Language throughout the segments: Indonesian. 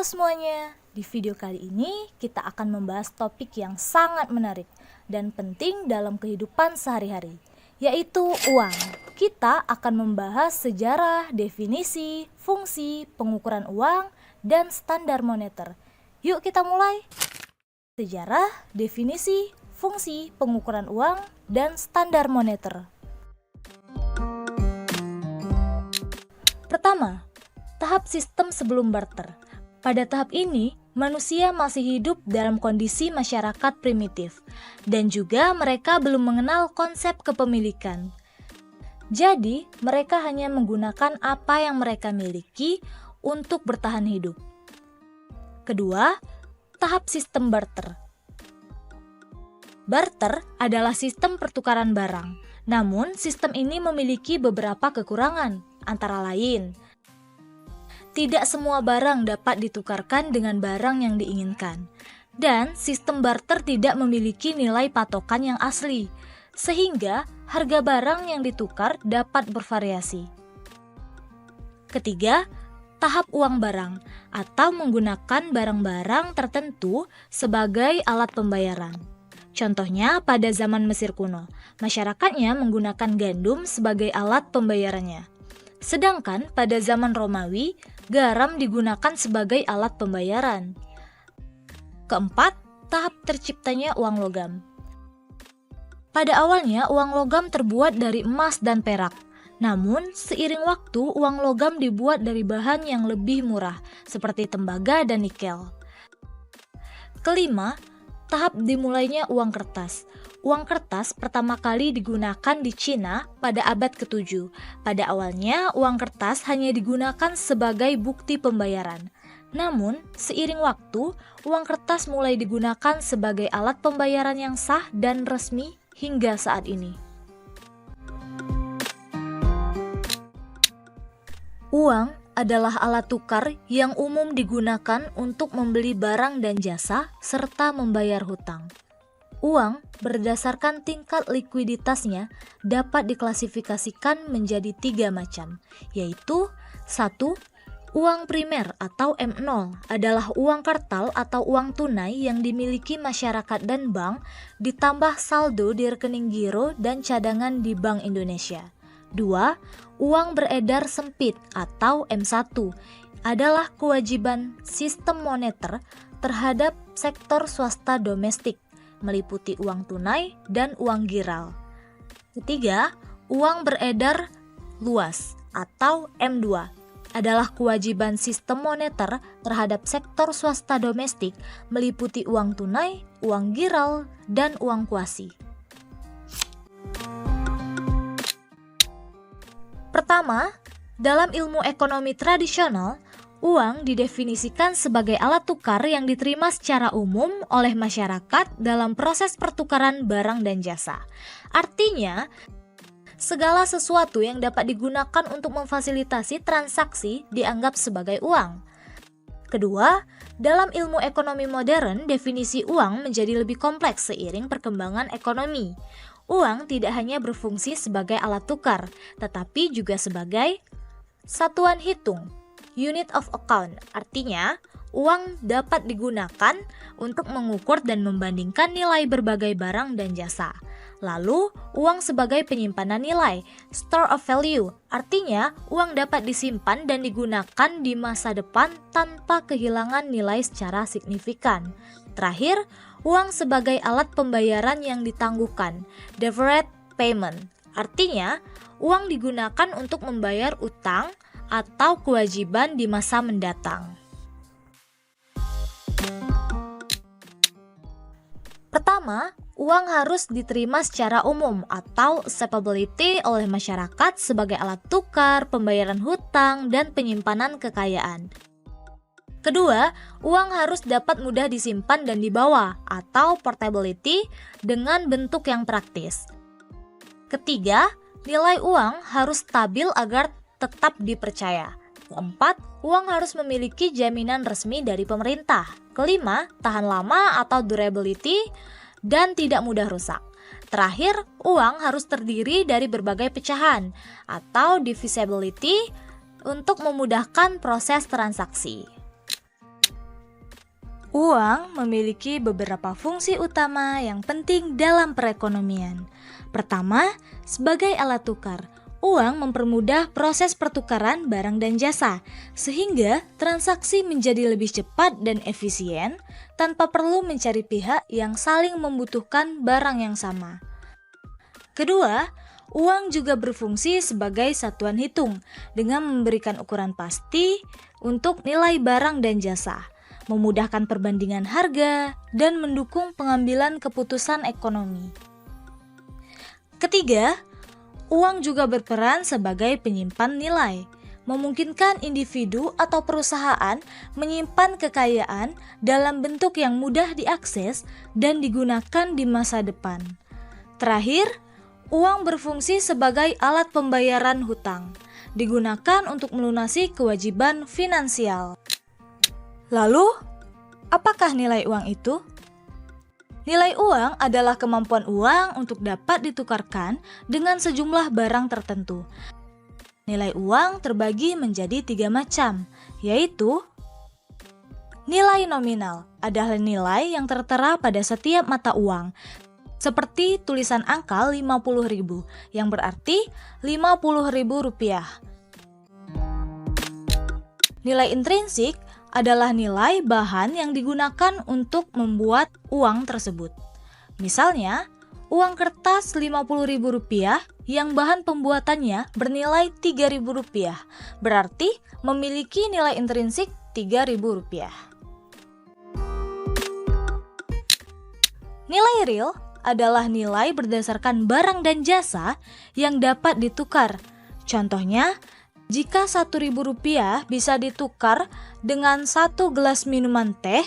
semuanya, di video kali ini kita akan membahas topik yang sangat menarik dan penting dalam kehidupan sehari-hari, yaitu uang. Kita akan membahas sejarah, definisi, fungsi, pengukuran uang, dan standar moneter. Yuk kita mulai. Sejarah, definisi, fungsi, pengukuran uang, dan standar moneter. Pertama, tahap sistem sebelum barter. Pada tahap ini, manusia masih hidup dalam kondisi masyarakat primitif, dan juga mereka belum mengenal konsep kepemilikan. Jadi, mereka hanya menggunakan apa yang mereka miliki untuk bertahan hidup. Kedua, tahap sistem barter. Barter adalah sistem pertukaran barang, namun sistem ini memiliki beberapa kekurangan, antara lain, tidak semua barang dapat ditukarkan dengan barang yang diinginkan, dan sistem barter tidak memiliki nilai patokan yang asli, sehingga harga barang yang ditukar dapat bervariasi. Ketiga, tahap uang barang, atau menggunakan barang-barang tertentu sebagai alat pembayaran. Contohnya pada zaman Mesir kuno, masyarakatnya menggunakan gandum sebagai alat pembayarannya. Sedangkan pada zaman Romawi, garam digunakan sebagai alat pembayaran. Keempat, tahap terciptanya uang logam. Pada awalnya, uang logam terbuat dari emas dan perak. Namun, seiring waktu, uang logam dibuat dari bahan yang lebih murah, seperti tembaga dan nikel. Kelima, tahap dimulainya uang kertas. Uang kertas pertama kali digunakan di Cina pada abad ke-7. Pada awalnya, uang kertas hanya digunakan sebagai bukti pembayaran. Namun, seiring waktu, uang kertas mulai digunakan sebagai alat pembayaran yang sah dan resmi hingga saat ini. Uang adalah alat tukar yang umum digunakan untuk membeli barang dan jasa serta membayar hutang. Uang berdasarkan tingkat likuiditasnya dapat diklasifikasikan menjadi 3 macam, yaitu 1. Uang primer atau M0 adalah uang kartal atau uang tunai yang dimiliki masyarakat dan bank ditambah saldo di rekening giro dan cadangan di Bank Indonesia. 2. Uang beredar sempit atau M1 adalah kewajiban sistem moneter terhadap sektor swasta domestik, meliputi uang tunai dan uang giral. Ketiga, uang beredar luas atau M2 adalah kewajiban sistem moneter terhadap sektor swasta domestik, meliputi uang tunai, uang giral, dan uang kuasi. Pertama, dalam ilmu ekonomi tradisional, uang didefinisikan sebagai alat tukar yang diterima secara umum oleh masyarakat dalam proses pertukaran barang dan jasa. Artinya, segala sesuatu yang dapat digunakan untuk memfasilitasi transaksi dianggap sebagai uang. Kedua, dalam ilmu ekonomi modern, definisi uang menjadi lebih kompleks seiring perkembangan ekonomi. Uang tidak hanya berfungsi sebagai alat tukar, tetapi juga sebagai satuan hitung, unit of account. Artinya, uang dapat digunakan untuk mengukur dan membandingkan nilai berbagai barang dan jasa. Lalu, uang sebagai penyimpanan nilai, store of value. Artinya, uang dapat disimpan dan digunakan di masa depan tanpa kehilangan nilai secara signifikan. Terakhir, uang sebagai alat pembayaran yang ditangguhkan, deferred payment. Artinya, uang digunakan untuk membayar utang atau kewajiban di masa mendatang. Pertama, uang harus diterima secara umum atau acceptability oleh masyarakat sebagai alat tukar, pembayaran hutang, dan penyimpanan kekayaan. Kedua, uang harus dapat mudah disimpan dan dibawa atau portability dengan bentuk yang praktis. Ketiga, nilai uang harus stabil agar tetap dipercaya. Keempat, uang harus memiliki jaminan resmi dari pemerintah. Kelima, tahan lama atau durability dan tidak mudah rusak. Terakhir, uang harus terdiri dari berbagai pecahan atau divisibility untuk memudahkan proses transaksi. Uang memiliki beberapa fungsi utama yang penting dalam perekonomian. Pertama, sebagai alat tukar, uang mempermudah proses pertukaran barang dan jasa, sehingga transaksi menjadi lebih cepat dan efisien tanpa perlu mencari pihak yang saling membutuhkan barang yang sama. Kedua, uang juga berfungsi sebagai satuan hitung dengan memberikan ukuran pasti untuk nilai barang dan jasa, memudahkan perbandingan harga, dan mendukung pengambilan keputusan ekonomi. Ketiga, uang juga berperan sebagai penyimpan nilai, memungkinkan individu atau perusahaan menyimpan kekayaan dalam bentuk yang mudah diakses dan digunakan di masa depan. Terakhir, uang berfungsi sebagai alat pembayaran hutang, digunakan untuk melunasi kewajiban finansial. Lalu, apakah nilai uang itu? Nilai uang adalah kemampuan uang untuk dapat ditukarkan dengan sejumlah barang tertentu. Nilai uang terbagi menjadi 3 macam, yaitu nilai nominal adalah nilai yang tertera pada setiap mata uang, seperti tulisan angka 50.000, yang berarti Rp50.000. Nilai intrinsik adalah nilai bahan yang digunakan untuk membuat uang tersebut. Misalnya, uang kertas Rp50.000 yang bahan pembuatannya bernilai Rp3.000, berarti memiliki nilai intrinsik Rp3.000. Nilai real adalah nilai berdasarkan barang dan jasa yang dapat ditukar. Contohnya, jika Rp1.000 bisa ditukar dengan 1 gelas minuman teh,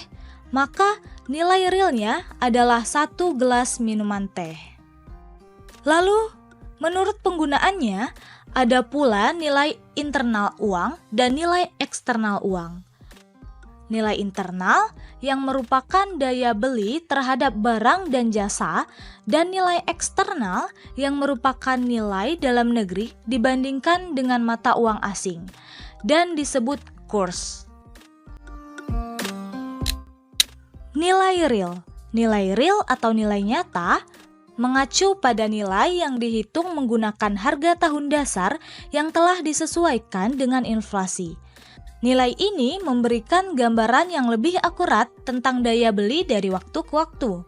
maka nilai realnya adalah 1 gelas minuman teh. Lalu, menurut penggunaannya, ada pula nilai internal uang dan nilai eksternal uang. Nilai internal yang merupakan daya beli terhadap barang dan jasa, dan nilai eksternal yang merupakan nilai dalam negeri dibandingkan dengan mata uang asing, dan disebut kurs. Nilai real atau nilai nyata mengacu pada nilai yang dihitung menggunakan harga tahun dasar yang telah disesuaikan dengan inflasi. Nilai ini memberikan gambaran yang lebih akurat tentang daya beli dari waktu ke waktu.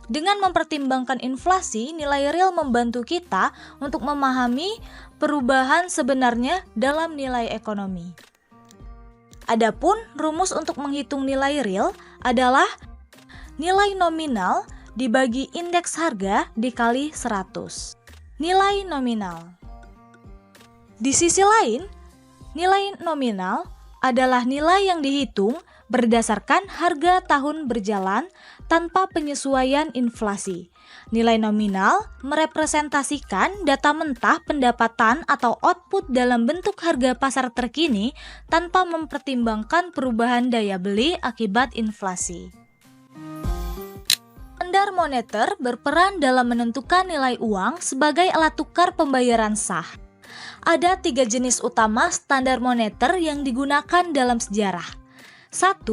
Dengan mempertimbangkan inflasi, nilai real membantu kita untuk memahami perubahan sebenarnya dalam nilai ekonomi. Adapun rumus untuk menghitung nilai real adalah nilai nominal dibagi indeks harga dikali 100. Nilai nominal. Di sisi lain, nilai nominal adalah nilai yang dihitung berdasarkan harga tahun berjalan tanpa penyesuaian inflasi. Nilai nominal merepresentasikan data mentah pendapatan atau output dalam bentuk harga pasar terkini tanpa mempertimbangkan perubahan daya beli akibat inflasi. Standar moneter berperan dalam menentukan nilai uang sebagai alat tukar pembayaran sah. Ada 3 jenis utama standar moneter yang digunakan dalam sejarah. 1.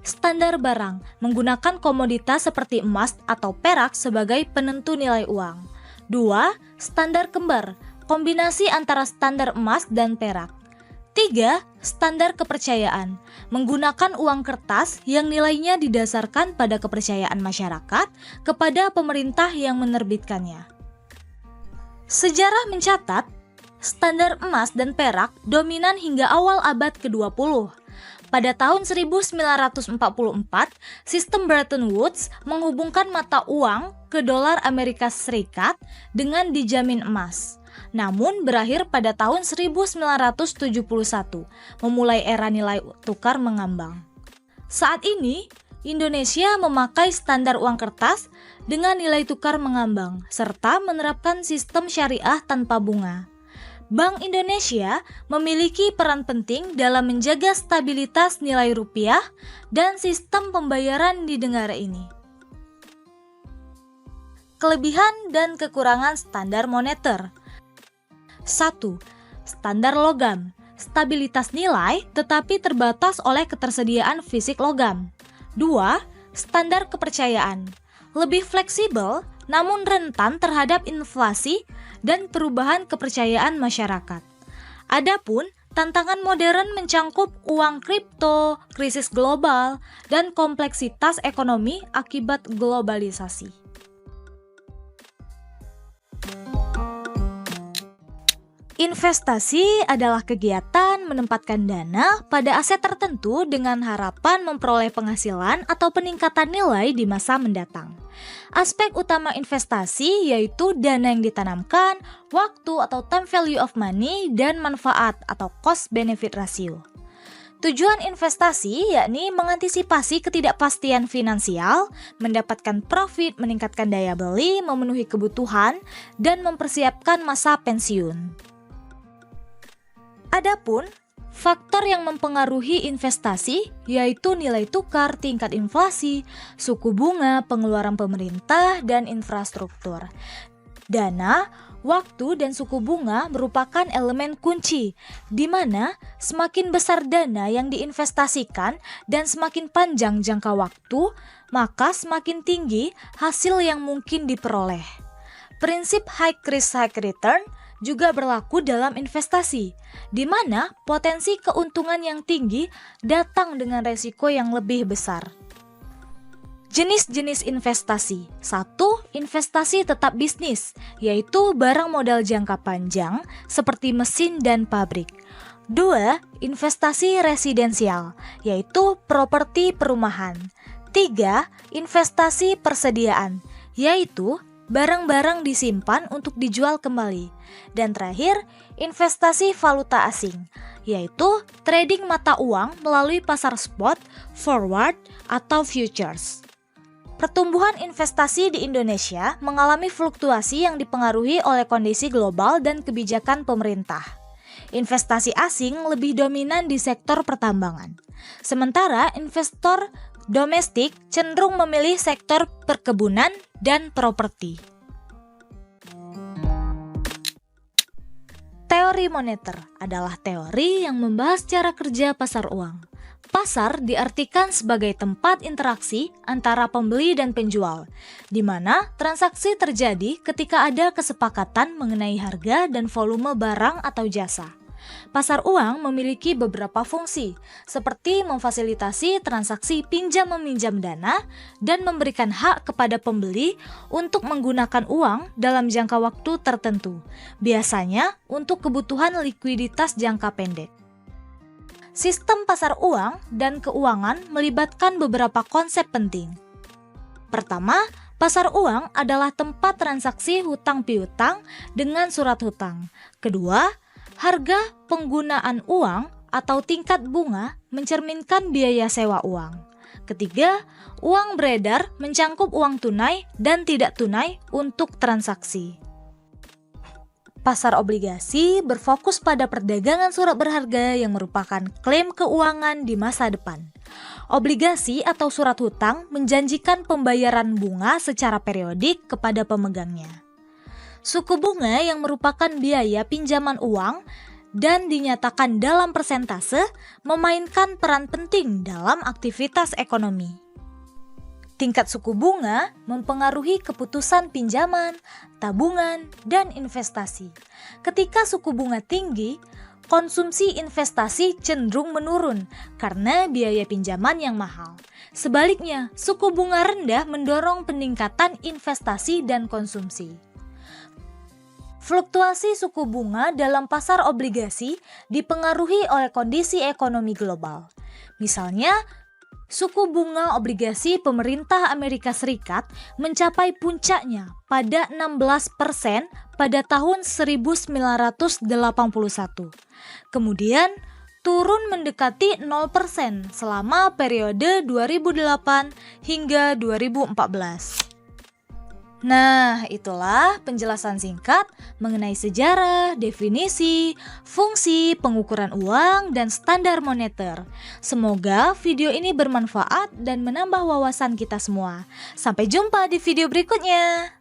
Standar barang, menggunakan komoditas seperti emas atau perak sebagai penentu nilai uang. 2. Standar kembar, kombinasi antara standar emas dan perak. 3. Standar kepercayaan, menggunakan uang kertas yang nilainya didasarkan pada kepercayaan masyarakat kepada pemerintah yang menerbitkannya. Sejarah mencatat, standar emas dan perak dominan hingga awal abad ke-20. Pada tahun 1944, sistem Bretton Woods menghubungkan mata uang ke dolar Amerika Serikat dengan dijamin emas. Namun berakhir pada tahun 1971, memulai era nilai tukar mengambang. Saat ini, Indonesia memakai standar uang kertas dengan nilai tukar mengambang, serta menerapkan sistem syariah tanpa bunga. Bank Indonesia memiliki peran penting dalam menjaga stabilitas nilai rupiah dan sistem pembayaran di negara ini. Kelebihan dan kekurangan standar moneter. 1. Standar logam, stabilitas nilai tetapi terbatas oleh ketersediaan fisik logam. 2. Standar kepercayaan. Lebih fleksibel namun rentan terhadap inflasi dan perubahan kepercayaan masyarakat. Adapun tantangan modern mencangkup uang kripto, krisis global, dan kompleksitas ekonomi akibat globalisasi. Investasi adalah kegiatan menempatkan dana pada aset tertentu dengan harapan memperoleh penghasilan atau peningkatan nilai di masa mendatang. Aspek utama investasi yaitu dana yang ditanamkan, waktu atau time value of money, dan manfaat atau cost-benefit ratio. Tujuan investasi yakni mengantisipasi ketidakpastian finansial, mendapatkan profit, meningkatkan daya beli, memenuhi kebutuhan, dan mempersiapkan masa pensiun. Adapun faktor yang mempengaruhi investasi yaitu nilai tukar, tingkat inflasi, suku bunga, pengeluaran pemerintah, dan infrastruktur. Dana, waktu, dan suku bunga merupakan elemen kunci, di mana semakin besar dana yang diinvestasikan dan semakin panjang jangka waktu, maka semakin tinggi hasil yang mungkin diperoleh. Prinsip high risk high return juga berlaku dalam investasi, di mana potensi keuntungan yang tinggi datang dengan resiko yang lebih besar. Jenis-jenis investasi. 1. Investasi tetap bisnis, yaitu barang modal jangka panjang seperti mesin dan pabrik. 2. Investasi residensial, yaitu properti perumahan. 3. Investasi persediaan, yaitu barang-barang disimpan untuk dijual kembali. Dan terakhir, investasi valuta asing, yaitu trading mata uang melalui pasar spot, forward, atau futures. Pertumbuhan investasi di Indonesia mengalami fluktuasi yang dipengaruhi oleh kondisi global dan kebijakan pemerintah. Investasi asing lebih dominan di sektor pertambangan, sementara investor domestik cenderung memilih sektor perkebunan dan properti. Teori moneter adalah teori yang membahas cara kerja pasar uang. Pasar diartikan sebagai tempat interaksi antara pembeli dan penjual, di mana transaksi terjadi ketika ada kesepakatan mengenai harga dan volume barang atau jasa. Pasar uang memiliki beberapa fungsi, seperti memfasilitasi transaksi pinjam-meminjam dana dan memberikan hak kepada pembeli untuk menggunakan uang dalam jangka waktu tertentu, biasanya untuk kebutuhan likuiditas jangka pendek. Sistem pasar uang dan keuangan melibatkan beberapa konsep penting. Pertama, pasar uang adalah tempat transaksi hutang piutang dengan surat hutang. Kedua, harga penggunaan uang atau tingkat bunga mencerminkan biaya sewa uang. Ketiga, uang beredar mencangkup uang tunai dan tidak tunai untuk transaksi. Pasar obligasi berfokus pada perdagangan surat berharga yang merupakan klaim keuangan di masa depan. Obligasi atau surat hutang menjanjikan pembayaran bunga secara periodik kepada pemegangnya. Suku bunga yang merupakan biaya pinjaman uang dan dinyatakan dalam persentase memainkan peran penting dalam aktivitas ekonomi. Tingkat suku bunga mempengaruhi keputusan pinjaman, tabungan, dan investasi. Ketika suku bunga tinggi, konsumsi investasi cenderung menurun karena biaya pinjaman yang mahal. Sebaliknya, suku bunga rendah mendorong peningkatan investasi dan konsumsi. Fluktuasi suku bunga dalam pasar obligasi dipengaruhi oleh kondisi ekonomi global. Misalnya, suku bunga obligasi pemerintah Amerika Serikat mencapai puncaknya pada 16% pada tahun 1981. Kemudian turun mendekati 0% selama periode 2008 hingga 2014. Nah, itulah penjelasan singkat mengenai sejarah, definisi, fungsi, pengukuran uang, dan standar moneter. Semoga video ini bermanfaat dan menambah wawasan kita semua. Sampai jumpa di video berikutnya.